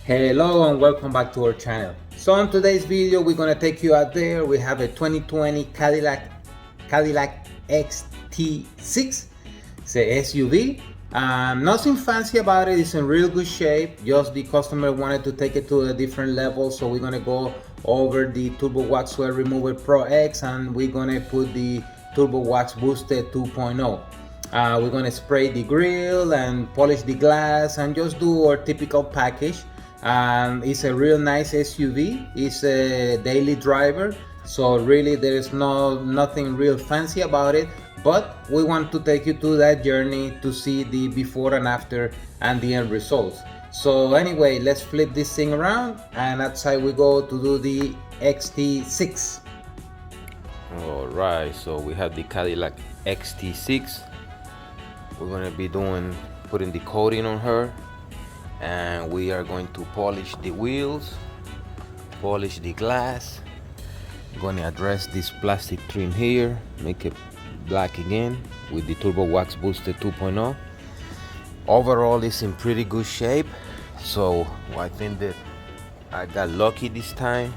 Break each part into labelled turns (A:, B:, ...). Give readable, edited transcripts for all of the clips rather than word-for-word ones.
A: Hello and welcome back to our channel. So in today's video we're gonna take you out there. We have a 2020 Cadillac XT6. It's a SUV. Nothing fancy about it. It's in real good shape. Just the customer wanted to take it to a different level, so we're gonna go over the Turbo Wax Sweat Remover Pro X, and we're gonna put the Turbo Wax Boosted 2.0. We're gonna spray the grill and polish the glass and just do our typical package. It's a real nice SUV. It's a daily driver, so really there is nothing real fancy about it, but we want to take you to that journey to see the before and after and the end results. So anyway, let's flip this thing around and outside we go to do the XT6.
B: All right, so we have the Cadillac XT6. We're gonna be putting the coating on her, and we are going to polish the wheels, polish the glass. I'm gonna address this plastic trim here, make it black again with the Turbo Wax Boosted 2.0. Overall, it's in pretty good shape, so I think that I got lucky this time.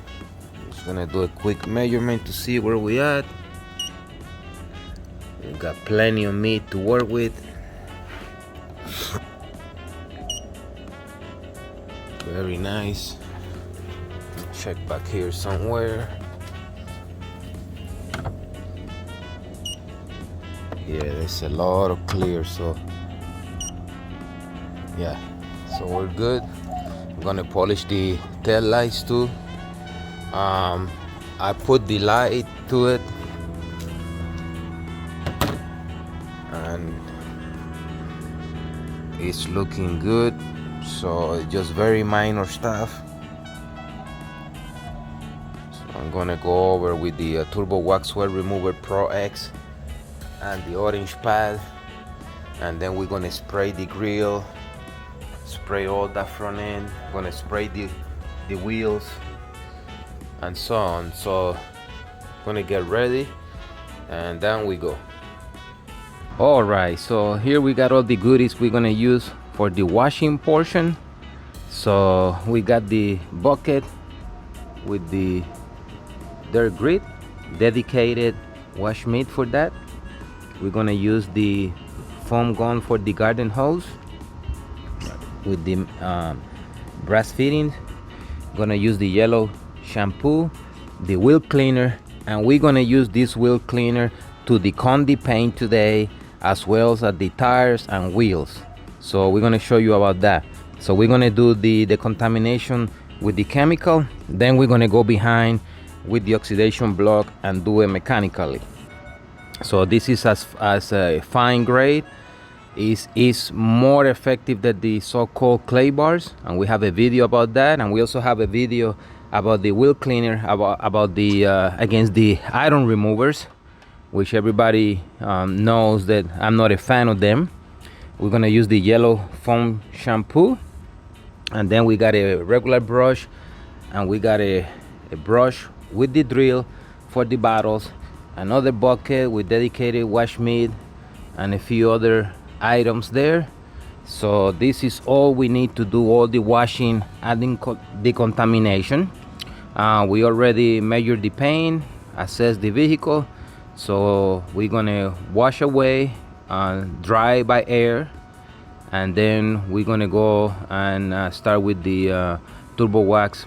B: Just gonna do a quick measurement to see where we at. We got plenty of meat to work with. Very nice. Check back here somewhere. Yeah, there's a lot of clear, so yeah, so we're good. I'm gonna polish the tail lights too. I put the light to it, and it's looking good. So it's just very minor stuff. So I'm gonna go over with the Turbo Wax Sweat Remover Pro X and the orange pad, and then we're gonna spray the grill, spray all that front end, gonna spray the wheels and so on. So gonna get ready and down we go. All right, so here we got all the goodies we're gonna use for the washing portion. So we got the bucket with the dirt grit, dedicated wash mitt for that. We're gonna use the foam gun for the garden hose with the brass fittings. Gonna use the yellow shampoo, the wheel cleaner, and we're gonna use this wheel cleaner to decon the paint today, as well as the tires and wheels. So we're gonna show you about that. So we're gonna do the decontamination with the chemical, then we're gonna go behind with the oxidation block and do it mechanically. So this is as a fine grade. Is more effective than the so-called clay bars, and we have a video about that, and we also have a video about the wheel cleaner, about the against the iron removers, which everybody knows that I'm not a fan of them. We're gonna use the yellow foam shampoo, and then we got a regular brush, and we got a brush with the drill for the bottles, another bucket with dedicated wash mitt, and a few other items there. So this is all we need to do all the washing and decontamination. We already measured the paint, assessed the vehicle, so we're gonna wash away, dry by air, and then we're gonna go and start with the Turbo Wax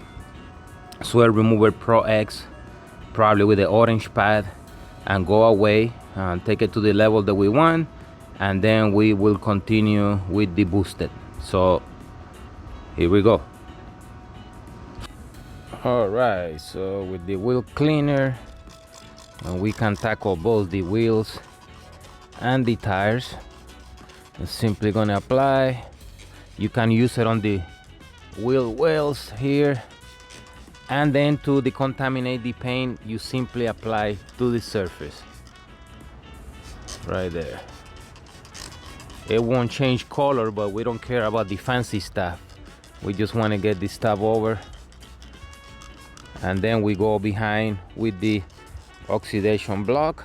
B: Sweat Remover Pro X, probably with the orange pad, and go away and take it to the level that we want, and then we will continue with the boosted. So here we go. All right, so with the wheel cleaner, and we can tackle both the wheels and the tires. I'm simply gonna apply. You can use it on the wheel wells here, and then to decontaminate the paint, you simply apply to the surface right there. It won't change color, but we don't care about the fancy stuff. We just want to get this stuff over, and then we go behind with the oxidation block,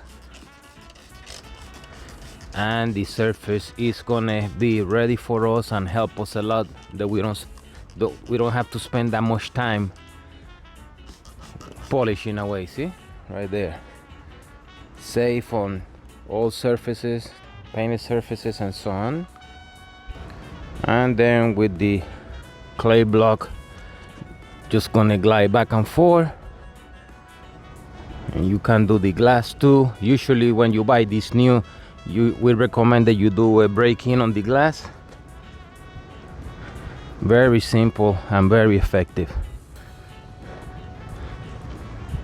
B: and the surface is gonna be ready for us and help us a lot that we don't we don't have to spend that much time polishing away. See, right there, safe on all surfaces, painted surfaces and so on. And then with the clay block, just gonna glide back and forth. And you can do the glass too. Usually when you buy this new, we recommend that you do a break-in on the glass. Very simple and very effective.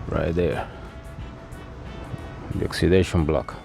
B: Right there, the oxidation block.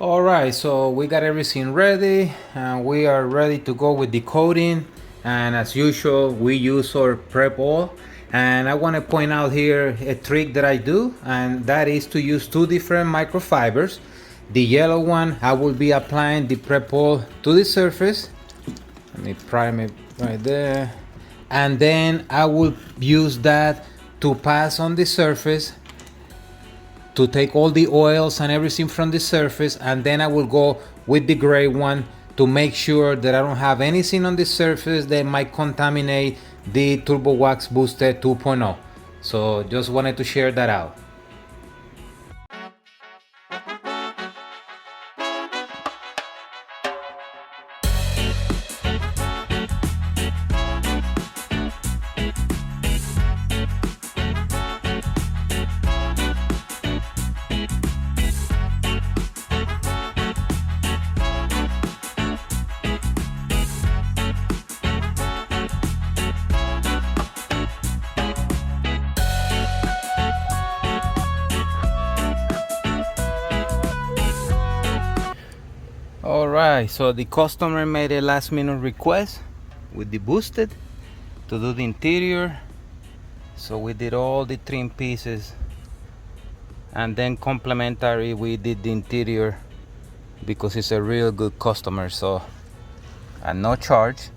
B: All right, so we got everything ready and we are ready to go with the coating. And as usual, we use our prep oil. And I want to point out here a trick that I do, and that is to use two different microfibers. The yellow one, I will be applying the prep oil to the surface. Let me prime it right there. And then I will use that to pass on the surface, to take all the oils and everything from the surface, and then I will go with the gray one to make sure that I don't have anything on the surface that might contaminate the Turbo Wax Booster 2.0. So just wanted to share that out. Alright, so the customer made a last minute request with the boosted to do the interior. So we did all the trim pieces, and then complimentary we did the interior because it's a real good customer, so at no charge.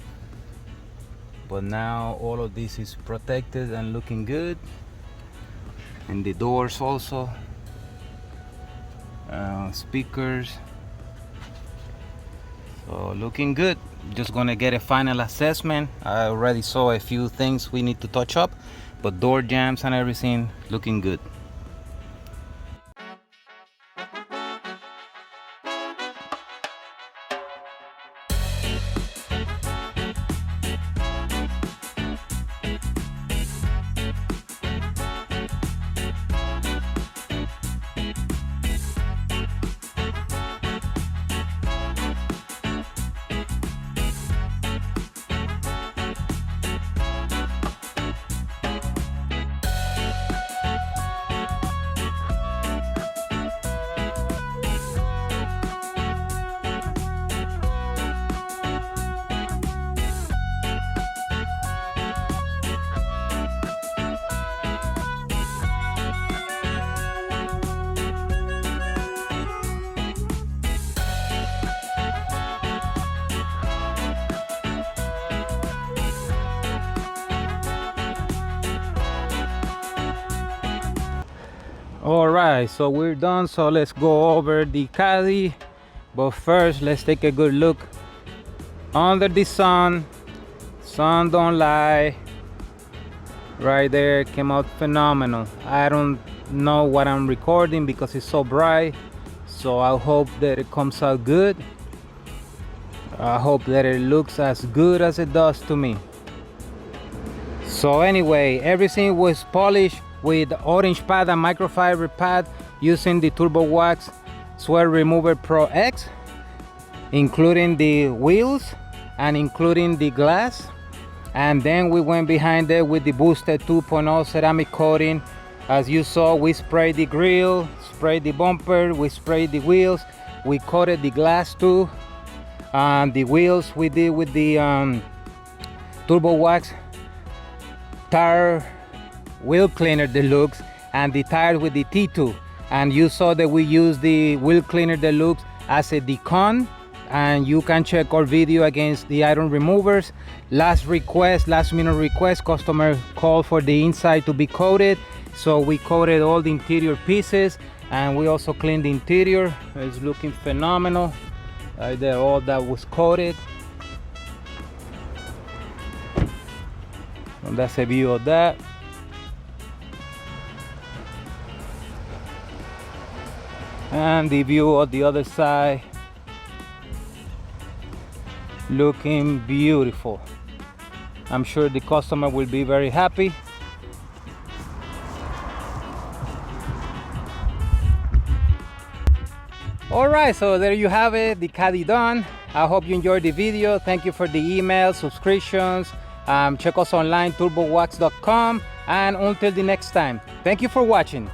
B: But now all of this is protected and looking good, and the doors also, speakers. So looking good. Just gonna get a final assessment. I already saw a few things we need to touch up, but door jambs and everything looking good. All right, so we're done. So let's go over the Caddy, but first let's take a good look under the sun. Sun don't lie. Right there, came out phenomenal. I don't know what I'm recording because it's so bright, so I hope that it comes out good.
A: I hope that it looks as good as it does to me. So anyway, everything was polished with orange pad and microfiber pad using the Turbo Wax Swirl Remover Pro X, including the wheels and including the glass. And then we went behind it with the Boosted 2.0 ceramic coating. As you saw, we sprayed the grille, sprayed the bumper, we sprayed the wheels, we coated the glass too. The wheels we did with the Turbo Wax tire wheel cleaner deluxe, and the tires with the T2. And you saw that we used the wheel cleaner deluxe as a decon, and you can check our video against the iron removers. Last minute request, customer called for the inside to be coated, so we coated all the interior pieces, and we also cleaned the interior. It's looking phenomenal. Right there, all that was coated. And that's a view of that. And the view of the other side, looking beautiful. I'm sure the customer will be very happy. Alright, so there you have it, the Caddy done. I hope you enjoyed the video. Thank you for the emails, subscriptions. Check us online, turbowax.com. And until the next time, thank you for watching.